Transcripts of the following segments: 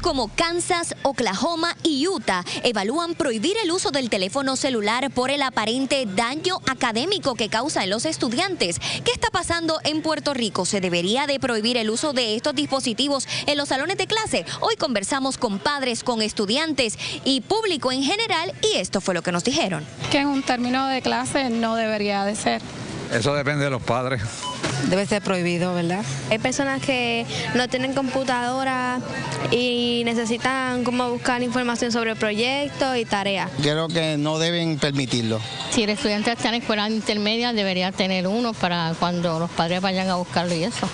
como Kansas, Oklahoma y Utah evalúan prohibir el uso del teléfono celular por el aparente daño académico que causa en los estudiantes. ¿Qué está pasando en Puerto Rico? ¿Se debería de prohibir el uso de estos dispositivos en los salones de clase? Hoy conversamos con padres, con estudiantes y público en general, y esto fue lo que nos dijeron. Que en un término de clase no debería de ser. Eso depende de los padres. Debe ser prohibido, ¿verdad? Hay personas que no tienen computadora y necesitan como buscar información sobre proyectos y tareas. Creo que no deben permitirlo. Si el estudiante está en escuela intermedia, debería tener uno para cuando los padres vayan a buscarlo y eso.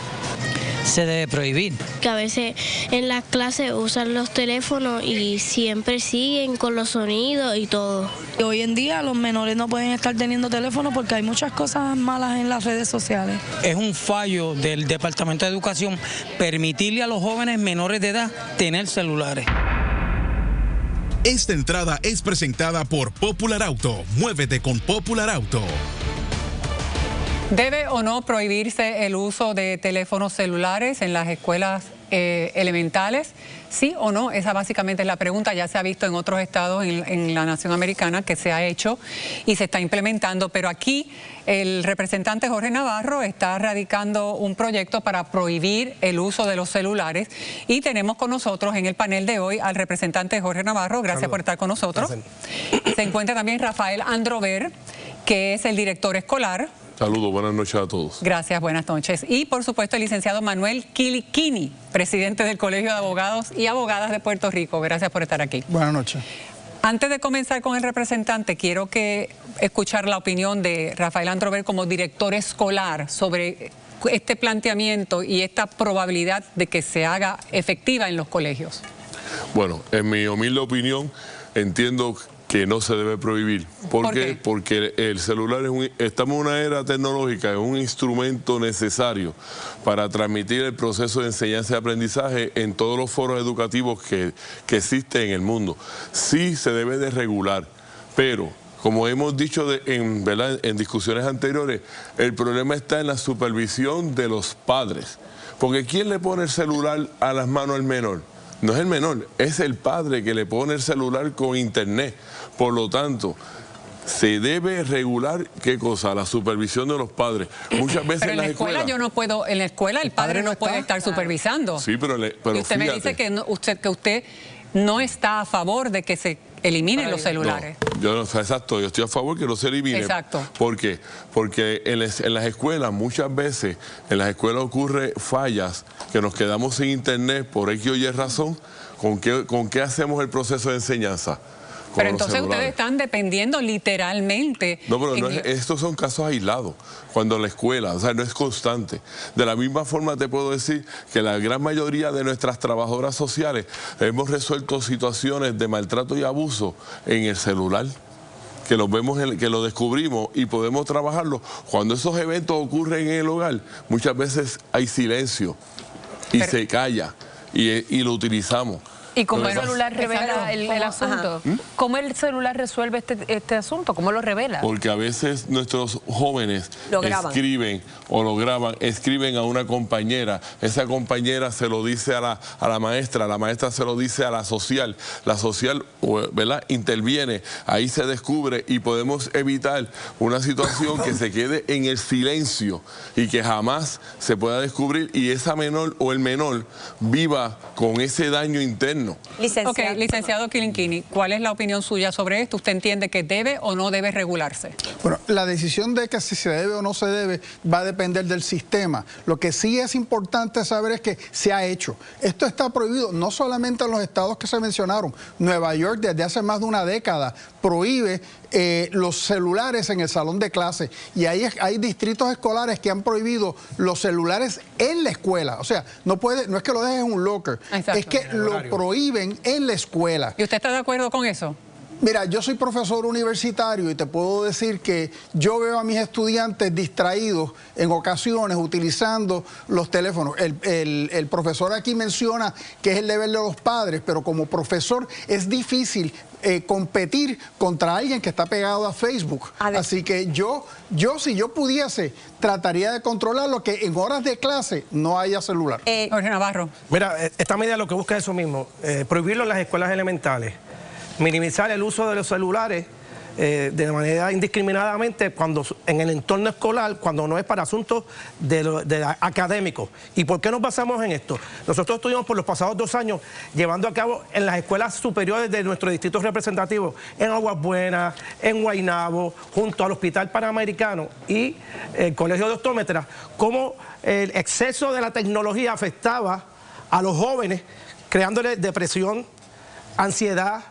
Se debe prohibir. Que a veces en las clases usan los teléfonos y siempre siguen con los sonidos y todo. Hoy en día los menores no pueden estar teniendo teléfono porque hay muchas cosas malas en las redes sociales. Es un fallo del Departamento de Educación permitirle a los jóvenes menores de edad tener celulares. Esta entrada es presentada por Popular Auto. Muévete con Popular Auto. ¿Debe o no prohibirse el uso de teléfonos celulares en las escuelas elementales? ¿Sí o no? Esa básicamente es la pregunta. Ya se ha visto en otros estados en la nación americana que se ha hecho y se está implementando, pero aquí el representante Jorge Navarro está radicando un proyecto para prohibir el uso de los celulares y tenemos con nosotros en el panel de hoy al representante Jorge Navarro. Gracias por estar con nosotros. Se encuentra también Rafael Androver, que es el director escolar. Saludos, buenas noches a todos. Gracias, buenas noches. Y por supuesto el licenciado Manuel Kilikini, presidente del Colegio de Abogados y Abogadas de Puerto Rico. Gracias por estar aquí. Buenas noches. Antes de comenzar con el representante, quiero escuchar la opinión de Rafael Androver como director escolar sobre este planteamiento y esta probabilidad de que se haga efectiva en los colegios. Bueno, en mi humilde opinión, entiendo que no se debe prohibir. ¿Por qué? Porque el celular estamos en una era tecnológica, es un instrumento necesario para transmitir el proceso de enseñanza y aprendizaje en todos los foros educativos que existen en el mundo. Sí se debe de regular, pero como hemos dicho en discusiones anteriores, el problema está en la supervisión de los padres. Porque ¿quién le pone el celular a las manos al menor? No es el menor, es el padre que le pone el celular con internet. Por lo tanto, se debe regular, ¿qué cosa? La supervisión de los padres. Muchas veces pero en la escuela yo no puedo, en la escuela el padre no puede estar supervisando. Sí, pero y usted me dice que usted no está a favor de que se eliminen los celulares. No, exacto, yo estoy a favor que no se eliminen. Exacto. ¿Por qué? Porque en las escuelas, muchas veces, en las escuelas ocurre fallas, que nos quedamos sin internet por X o Y razón. ¿Con qué hacemos el proceso de enseñanza? Pero entonces ustedes están dependiendo literalmente. No, pero estos son casos aislados. Cuando la escuela, o sea, no es constante. De la misma forma te puedo decir que la gran mayoría de nuestras trabajadoras sociales hemos resuelto situaciones de maltrato y abuso en el celular. Que lo vemos, que lo descubrimos y podemos trabajarlo. Cuando esos eventos ocurren en el hogar, muchas veces hay silencio y se calla y lo utilizamos. ¿Y cómo el celular revela el asunto? ¿Cómo el celular resuelve este asunto? ¿Cómo lo revela? Porque a veces nuestros jóvenes escriben o lo graban, escriben a una compañera, esa compañera se lo dice a la maestra se lo dice a la social, ¿verdad? Interviene, ahí se descubre y podemos evitar una situación que se quede en el silencio y que jamás se pueda descubrir y esa menor o el menor viva con ese daño interno. Licenciado Kilikini, ¿cuál es la opinión suya sobre esto? ¿Usted entiende que debe o no debe regularse? Bueno, la decisión de que si se debe o no se debe va a depender del sistema. Lo que sí es importante saber es que se ha hecho. Esto está prohibido no solamente en los estados que se mencionaron. Nueva York desde hace más de una década prohíbe los celulares en el salón de clase y hay distritos escolares que han prohibido los celulares en la escuela. O sea, no es que lo dejes en un locker, es que lo prohíben en la escuela. ¿Y usted está de acuerdo con eso? Mira, yo soy profesor universitario y te puedo decir que yo veo a mis estudiantes distraídos en ocasiones utilizando los teléfonos. El profesor aquí menciona que es el deber de los padres, pero como profesor es difícil competir contra alguien que está pegado a Facebook. Así que si yo pudiese, trataría de controlar lo que en horas de clase no haya celular. Jorge Navarro. Mira, esta medida lo que busca es eso mismo, prohibirlo en las escuelas elementales, minimizar el uso de los celulares de manera indiscriminadamente cuando en el entorno escolar, cuando no es para asuntos académicos. ¿Y por qué nos basamos en esto? Nosotros estuvimos por los pasados 2 años llevando a cabo en las escuelas superiores de nuestro distrito representativo, en Aguas Buenas, en Guaynabo, junto al Hospital Panamericano y el Colegio de Optómetras, cómo el exceso de la tecnología afectaba a los jóvenes, creándoles depresión, ansiedad,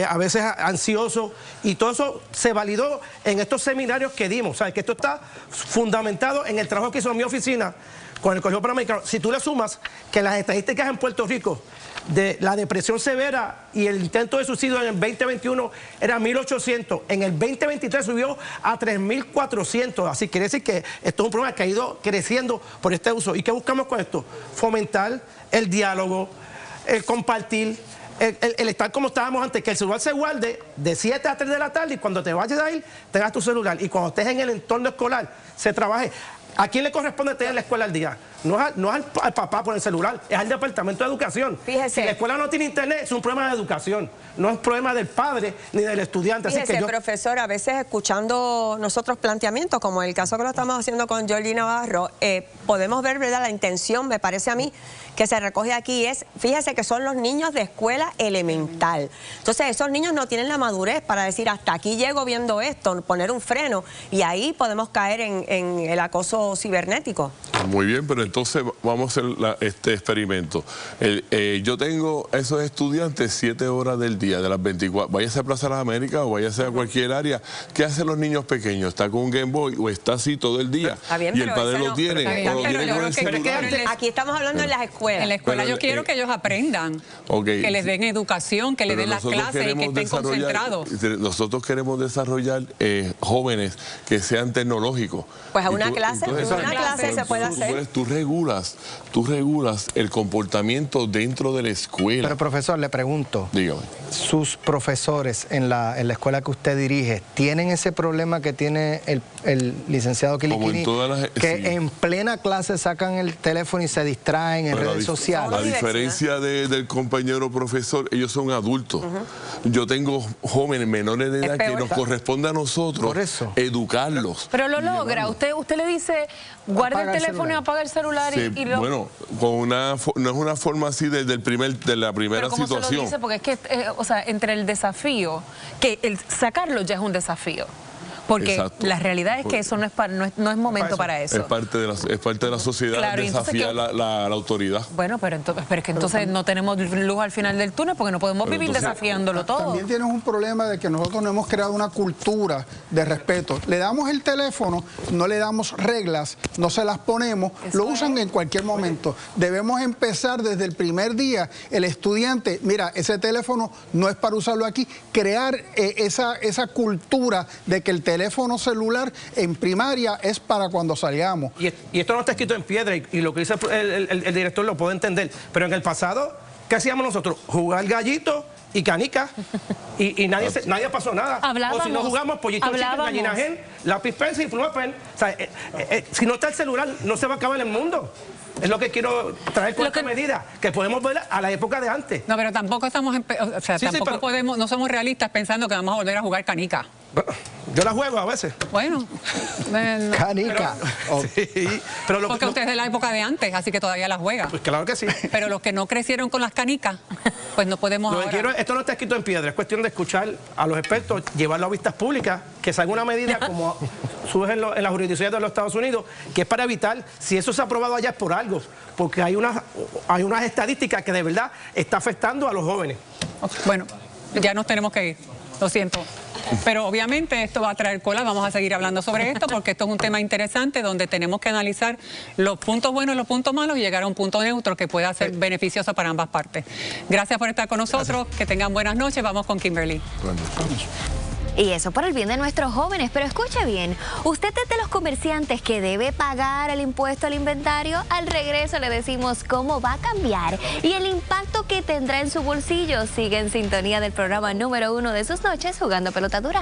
a veces ansioso, y todo eso se validó en estos seminarios que dimos. ¿Sabes? Que esto está fundamentado en el trabajo que hizo mi oficina con el Colegio Panamericano. Si tú le sumas que las estadísticas en Puerto Rico de la depresión severa y el intento de suicidio en el 2021 era 1.800, en el 2023 subió a 3.400, así quiere decir que esto es un problema que ha ido creciendo por este uso. ¿Y qué buscamos con esto? Fomentar el diálogo, el compartir, el estar como estábamos antes, que el celular se guarde de 7 a 3 de la tarde y cuando te vayas a ir, tengas tu celular. Y cuando estés en el entorno escolar, se trabaje. ¿A quién le corresponde tener la escuela al día? No es al papá por el celular, es al Departamento de Educación. Fíjese. Si la escuela no tiene internet, es un problema de educación, no es problema del padre ni del estudiante. Fíjese, así que profesor, a veces escuchando nosotros planteamientos, como el caso que lo estamos haciendo con Jordi Navarro, podemos ver, ¿verdad?, la intención, me parece a mí, que se recoge aquí es, fíjese que son los niños de escuela elemental. Entonces, esos niños no tienen la madurez para decir, hasta aquí llego viendo esto, poner un freno, y ahí podemos caer en el acoso cibernético. Muy bien, pero entonces vamos a hacer este experimento. Yo tengo esos estudiantes 7 horas del día, de las 24, váyase a Plaza Las Américas o váyase a cualquier área. ¿Qué hacen los niños pequeños? ¿Está con un Game Boy o está así todo el día? Bien, y el padre lo tiene, o lo tiene con el celular. Aquí estamos hablando en las escuelas. En la escuela yo quiero que ellos aprendan, que les den educación, que les den las clases y que estén concentrados. Nosotros queremos desarrollar jóvenes que sean tecnológicos. Pues a una clase se puede hacer. Tú regulas el comportamiento dentro de la escuela. Pero profesor, le pregunto, dígame, ¿sus profesores en la escuela que usted dirige tienen ese problema que tiene el licenciado Kiliquini, que en plena clase sacan el teléfono y se distraen en redes sociales? La diferencia del compañero profesor, ellos son adultos. Yo tengo jóvenes menores de edad que nos corresponde a nosotros educarlos. Pero lo logra. Usted le dice, guarda el teléfono y apaga el celular. Sí, y lo... Bueno, no es una forma así de la primera situación. ¿Cómo se lo dice? Porque es que, o sea, entre el desafío, que el sacarlo ya es un desafío. Porque la realidad es que eso no es momento para eso. Es parte de la sociedad, claro, desafiar la autoridad. Bueno, pero es que entonces no tenemos luz al final del túnel porque no podemos vivir desafiándolo todo. También tienes un problema de que nosotros no hemos creado una cultura de respeto. Le damos el teléfono, no le damos reglas, no se las ponemos, lo usan en cualquier momento. Debemos empezar desde el primer día, el estudiante, mira, ese teléfono no es para usarlo aquí, crear esa cultura de que el teléfono celular en primaria es para cuando salgamos. Y esto no está escrito en piedra y lo que dice el director lo puedo entender, pero en el pasado, ¿qué hacíamos nosotros? Jugar gallito y canica y nadie pasó nada. Hablábamos, o si no jugamos pollito chicken, gallina gen, lápiz pencil y pluma pen. O sea, si no está el celular, no se va a acabar el mundo. Es lo que quiero traer con esta medida, que podemos ver a la época de antes. No, pero tampoco estamos, no somos realistas pensando que vamos a volver a jugar canica. Yo la juego a veces. Bueno. Canica. Porque usted es de la época de antes, así que todavía la juega. Pues claro que sí. Pero los que no crecieron con las canicas, pues no podemos esto no está escrito en piedra, es cuestión de escuchar a los expertos, llevarlo a vistas públicas, que salga una medida como surge en las jurisdicciones de los Estados Unidos, que es para evitar, si eso se ha aprobado allá es por algo, porque hay unas estadísticas que de verdad está afectando a los jóvenes. Bueno, ya nos tenemos que ir. Lo siento. Pero obviamente esto va a traer cola, vamos a seguir hablando sobre esto porque esto es un tema interesante donde tenemos que analizar los puntos buenos y los puntos malos y llegar a un punto neutro que pueda ser beneficioso para ambas partes. Gracias por estar con nosotros, que tengan buenas noches, vamos con Kimberly. Y eso por el bien de nuestros jóvenes, pero escuche bien, usted es de los comerciantes que debe pagar el impuesto al inventario. Al regreso le decimos cómo va a cambiar y el impacto que tendrá en su bolsillo. Sigue en sintonía del programa número 1 de sus noches, Jugando Pelota Dura.